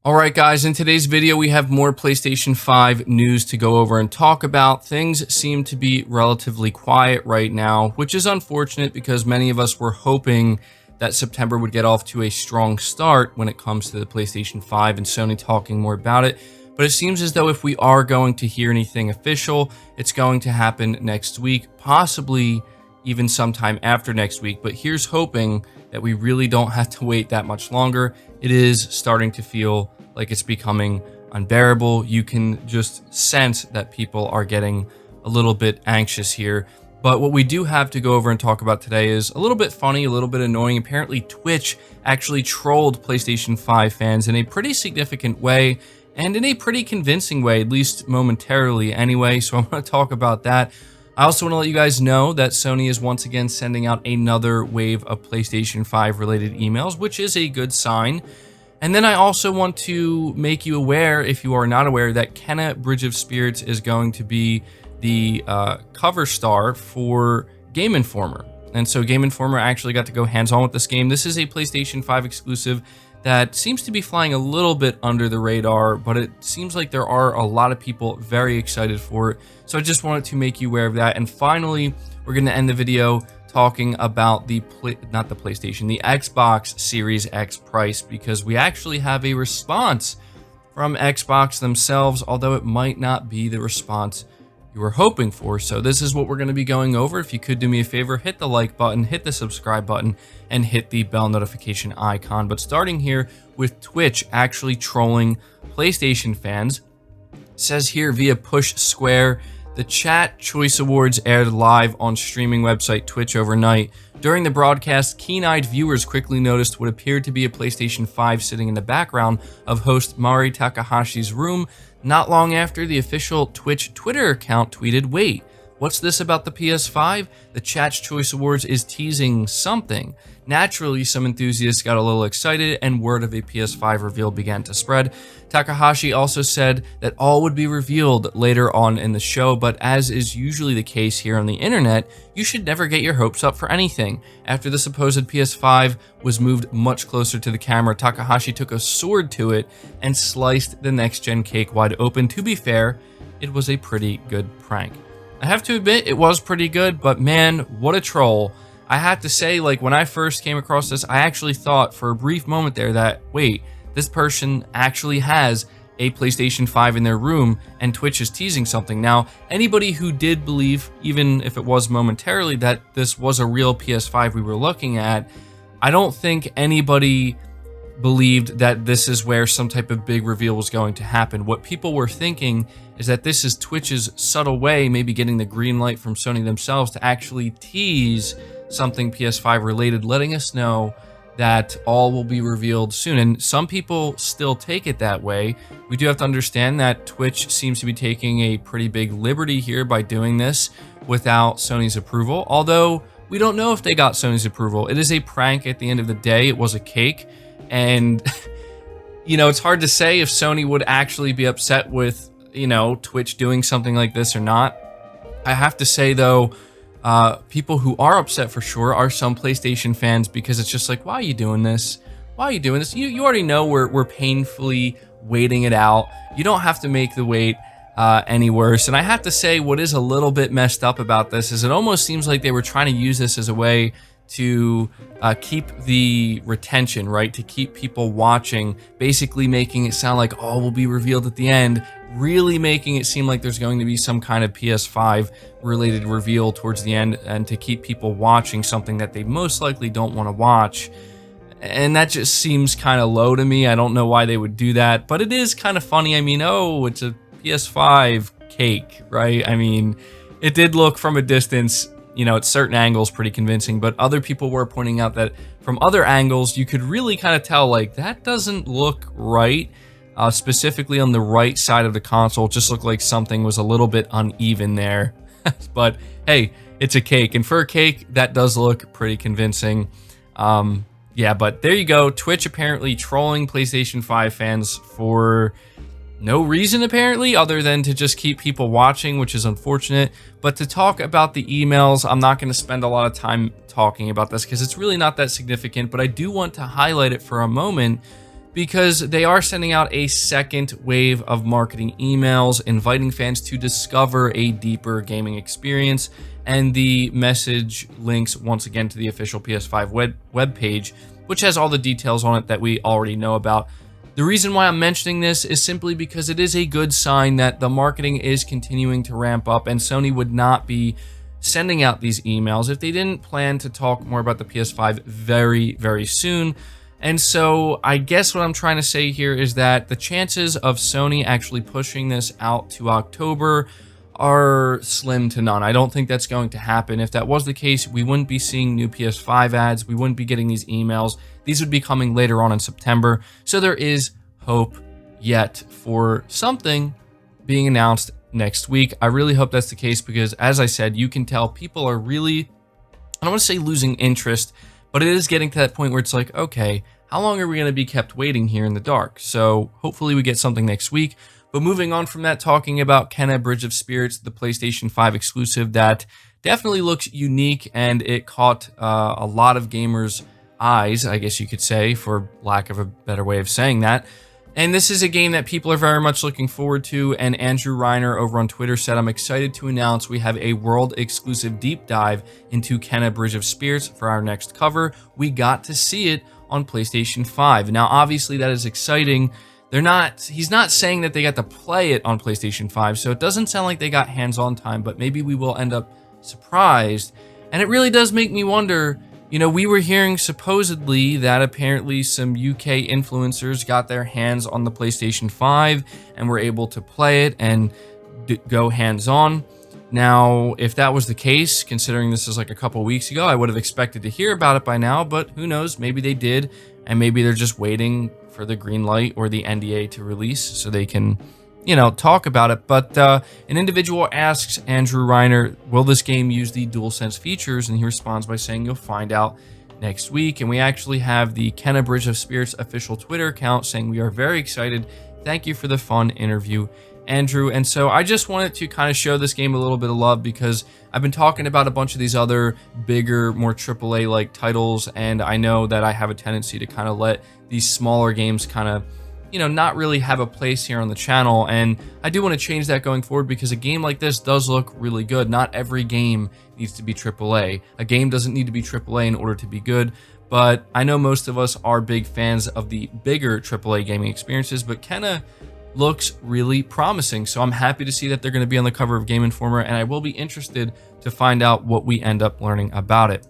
Alright guys, in today's video we have more PlayStation 5 news to go over and talk about. Things seem to be relatively quiet right now, which is unfortunate because many of us were hoping that September would get off to a strong start when it comes to the PlayStation 5 and Sony talking more about it. But it seems as though if we are going to hear anything official, it's going to happen next week, possibly even sometime after next week. But here's hoping that we really don't have to wait that much longer. It is starting to feel like it's becoming unbearable. You can just sense that people are getting a little bit anxious here. But what we do have to go over and talk about today is a little bit funny, a little bit annoying. Apparently Twitch actually trolled PlayStation 5 fans in a pretty significant way and in a pretty convincing way, at least momentarily anyway. So I'm going to talk about that. I also want to let you guys know that Sony is once again sending out another wave of PlayStation 5 related emails, which is a good sign. And then I also want to make you aware, if you are not aware, that Kenneth Bridge of Spirits is going to be the cover star for Game Informer. And so Game Informer actually got to go hands-on with this game. This is a PlayStation 5 exclusive that seems to be flying a little bit under the radar, but it seems like there are a lot of people very excited for it. So I just wanted to make you aware of that. And finally, we're going to end the video talking about the Xbox Series X price, because we actually have a response from Xbox themselves, although it might not be the response you were hoping for. So this is what we're going to be going over. If you could do me a favor, hit the like button, hit the subscribe button, and hit the bell notification icon. But starting here with Twitch actually trolling PlayStation fans, it says here via Push Square, the Chat Choice Awards aired live on streaming website Twitch overnight. During the broadcast, keen-eyed viewers quickly noticed what appeared to be a PlayStation 5 sitting in the background of host Mari Takahashi's room. Not long after, the official Twitch Twitter account tweeted, "Wait, what's this about the PS5? The Chat's Choice Awards is teasing something." Naturally, some enthusiasts got a little excited and word of a PS5 reveal began to spread. Takahashi also said that all would be revealed later on in the show, but as is usually the case here on the internet, you should never get your hopes up for anything. After the supposed PS5 was moved much closer to the camera, Takahashi took a sword to it and sliced the next-gen cake wide open. To be fair, it was a pretty good prank. I have to admit, it was pretty good, but man, what a troll. I have to say, like, when I first came across this, I actually thought for a brief moment there that, wait, this person actually has a PlayStation 5 in their room and Twitch is teasing something. Now, anybody who did believe, even if it was momentarily, that this was a real PS5 we were looking at, I don't think anybody believed that this is where some type of big reveal was going to happen. What people were thinking is that this is Twitch's subtle way, maybe getting the green light from Sony themselves to actually tease something PS5 related, letting us know that all will be revealed soon. And some people still take it that way. We do have to understand that Twitch seems to be taking a pretty big liberty here by doing this without Sony's approval, although we don't know if they got Sony's approval. It is a prank at the end of the day. It was a cake, and you know, it's hard to say if Sony would actually be upset with, you know, Twitch doing something like this or not. I have to say though, people who are upset for sure are some PlayStation fans, because it's just like, why are you doing this? Why are you doing this? You already know we're painfully waiting it out. You don't have to make the wait any worse. And I have to say, what is a little bit messed up about this is it almost seems like they were trying to use this as a way to keep the retention, right? To keep people watching, basically making it sound like all will be revealed at the end, really making it seem like there's going to be some kind of PS5 related reveal towards the end, and to keep people watching something that they most likely don't want to watch. And that just seems kind of low to me. I don't know why they would do that, but it is kind of funny. I mean, oh, it's a PS5 cake, right? I mean, it did look from a distance, you know, at certain angles pretty convincing, but other people were pointing out that from other angles, you could really kind of tell, like, that doesn't look right. Specifically on the right side of the console, it just looked like something was a little bit uneven there. But hey, it's a cake, and for a cake, that does look pretty convincing. Yeah, but there you go. Twitch apparently trolling PlayStation 5 fans for no reason, apparently, other than to just keep people watching, which is unfortunate. But to talk about the emails, I'm not going to spend a lot of time talking about this because it's really not that significant, but I do want to highlight it for a moment because they are sending out a second wave of marketing emails, inviting fans to discover a deeper gaming experience. And the message links once again to the official PS5 web page, which has all the details on it that we already know about. The reason why I'm mentioning this is simply because it is a good sign that the marketing is continuing to ramp up, and Sony would not be sending out these emails if they didn't plan to talk more about the PS5 very, very soon. And so I guess what I'm trying to say here is that the chances of Sony actually pushing this out to October are slim to none. I don't think that's going to happen. If that was the case, we wouldn't be seeing new PS5 ads. We wouldn't be getting these emails. These would be coming later on in September. So there is hope yet for something being announced next week. I really hope that's the case because, as I said, you can tell people are really, I don't want to say losing interest, but it is getting to that point where it's like, okay, how long are we going to be kept waiting here in the dark? So hopefully we get something next week. But moving on from that, talking about Kenneth Bridge of Spirits, the PlayStation 5 exclusive that definitely looks unique, and it caught a lot of gamers' eyes, I guess you could say, for lack of a better way of saying that. And this is a game that people are very much looking forward to, and Andrew Reiner over on Twitter said, "I'm excited to announce we have a world-exclusive deep dive into Kenneth Bridge of Spirits for our next cover. We got to see it on PlayStation 5. Now, obviously, that is exciting. He's not saying that they got to play it on PlayStation 5, so it doesn't sound like they got hands-on time, but maybe we will end up surprised. And it really does make me wonder, you know, we were hearing supposedly that apparently some UK influencers got their hands on the PlayStation 5 and were able to play it and go hands-on. Now, if that was the case, considering this is like a couple weeks ago, I would have expected to hear about it by now, but who knows? Maybe they did, and maybe they're just waiting for the green light or the NDA to release so they can, you know, talk about it. But an individual asks Andrew Reiner, will this game use the DualSense features? And he responds by saying, you'll find out next week. And we actually have the Kenneth Bridge of Spirits official Twitter account saying, we are very excited. Thank you for the fun interview, Andrew. And so I just wanted to kind of show this game a little bit of love because I've been talking about a bunch of these other bigger, more AAA like titles, and I know that I have a tendency to kind of let these smaller games kind of, you know, not really have a place here on the channel. And I do want to change that going forward because a game like this does look really good. Not every game needs to be AAA. A game doesn't need to be AAA in order to be good. But I know most of us are big fans of the bigger AAA gaming experiences, but Kenneth looks really promising. So I'm happy to see that they're going to be on the cover of Game Informer, and I will be interested to find out what we end up learning about it.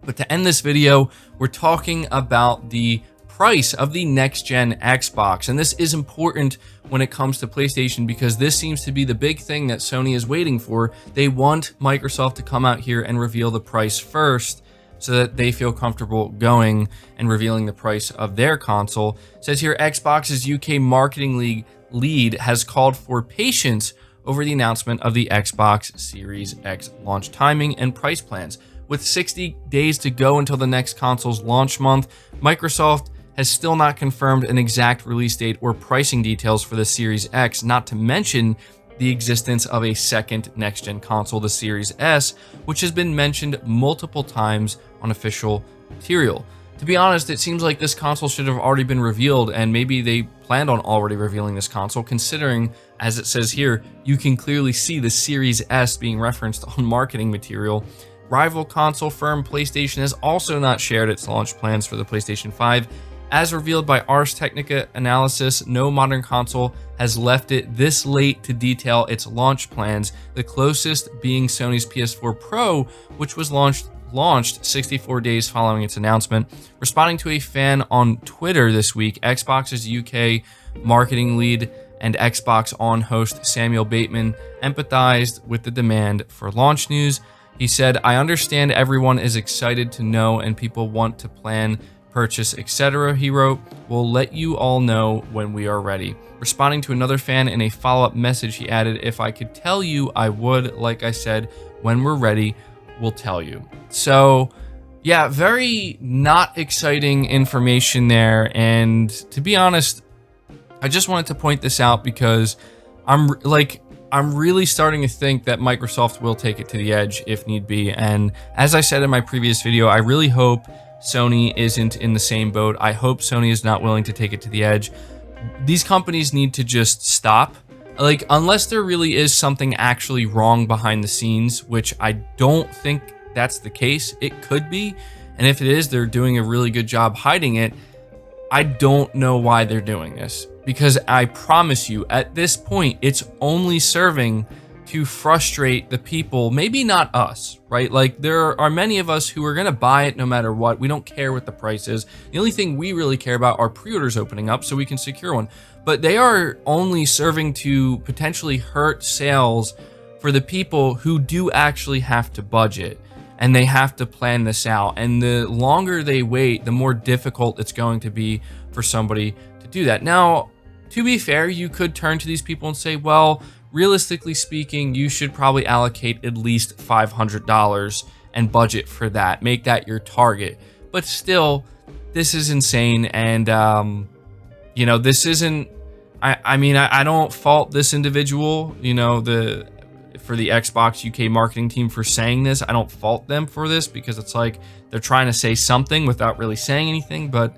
But to end this video, we're talking about the price of the next-gen Xbox, and this is important when it comes to PlayStation because this seems to be the big thing that Sony is waiting for. They want Microsoft to come out here and reveal the price first so that they feel comfortable going and revealing the price of their console. It says here, Xbox's UK marketing lead has called for patience over the announcement of the Xbox Series X launch timing and price plans. With 60 days to go until the next console's launch month, Microsoft has still not confirmed an exact release date or pricing details for the Series X, not to mention the existence of a second next-gen console, the Series S, which has been mentioned multiple times on official material. To be honest, it seems like this console should have already been revealed, and maybe they planned on already revealing this console, considering, as it says here, you can clearly see the Series S being referenced on marketing material. Rival console firm PlayStation has also not shared its launch plans for the PlayStation 5. As revealed by Ars Technica analysis, no modern console has left it this late to detail its launch plans, the closest being Sony's PS4 Pro, which was launched 64 days following its announcement. Responding to a fan on Twitter this week, Xbox's UK marketing lead and Xbox On host Samuel Bateman empathized with the demand for launch news. He said, I understand everyone is excited to know and people want to plan, purchase, etc. He wrote, we'll let you all know when we are ready. Responding to another fan in a follow-up message, he added, if I could tell you, I would. Like I said, when we're ready, we'll tell you. So yeah, very not exciting information there. And to be honest, I just wanted to point this out because I'm really starting to think that Microsoft will take it to the edge if need be. And as I said in my previous video, I really hope Sony isn't in the same boat. I hope Sony is not willing to take it to the edge. These companies need to just stop. Like, unless there really is something actually wrong behind the scenes, which I don't think that's the case. It could be. And if it is, they're doing a really good job hiding it. I don't know why they're doing this, because I promise you, at this point, it's only serving to frustrate the people, maybe not us, right? Like, there are many of us who are going to buy it no matter what. We don't care what the price is. The only thing we really care about are pre-orders opening up so we can secure one. But they are only serving to potentially hurt sales for the people who do actually have to budget and they have to plan this out. And the longer they wait, the more difficult it's going to be for somebody to do that. Now, to be fair, you could turn to these people and say, well, realistically speaking, you should probably allocate at least $500 and budget for that. Make that your target. But still, this is insane. And, you know, this isn't, I mean, I don't fault this individual, you know, for the Xbox UK marketing team for saying this. I don't fault them for this, because it's like they're trying to say something without really saying anything. But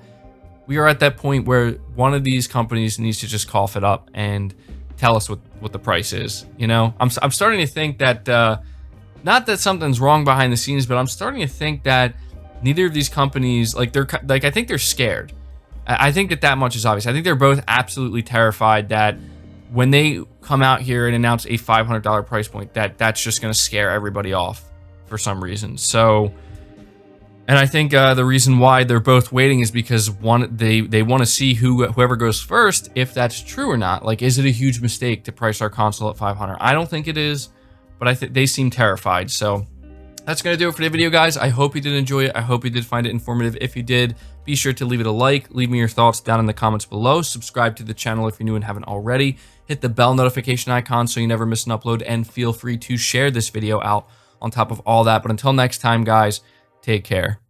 we are at that point where one of these companies needs to just cough it up and tell us what the price is. You know, I'm starting to think that, not that something's wrong behind the scenes, but I'm starting to think that neither of these companies, like, I think they're scared. I think that much is obvious. I think they're both absolutely terrified that when they come out here and announce a $500 price point, that's just going to scare everybody off for some reason. So, and I think the reason why they're both waiting is because they want to see whoever goes first, if that's true or not. Like, is it a huge mistake to price our console at $500? I don't think it is, but I think they seem terrified. So that's going to do it for the video, guys. I hope you did enjoy it. I hope you did find it informative. If you did, be sure to leave it a like. Leave me your thoughts down in the comments below. Subscribe to the channel if you're new and haven't already. Hit the bell notification icon so you never miss an upload. And feel free to share this video out on top of all that. But until next time, guys, take care.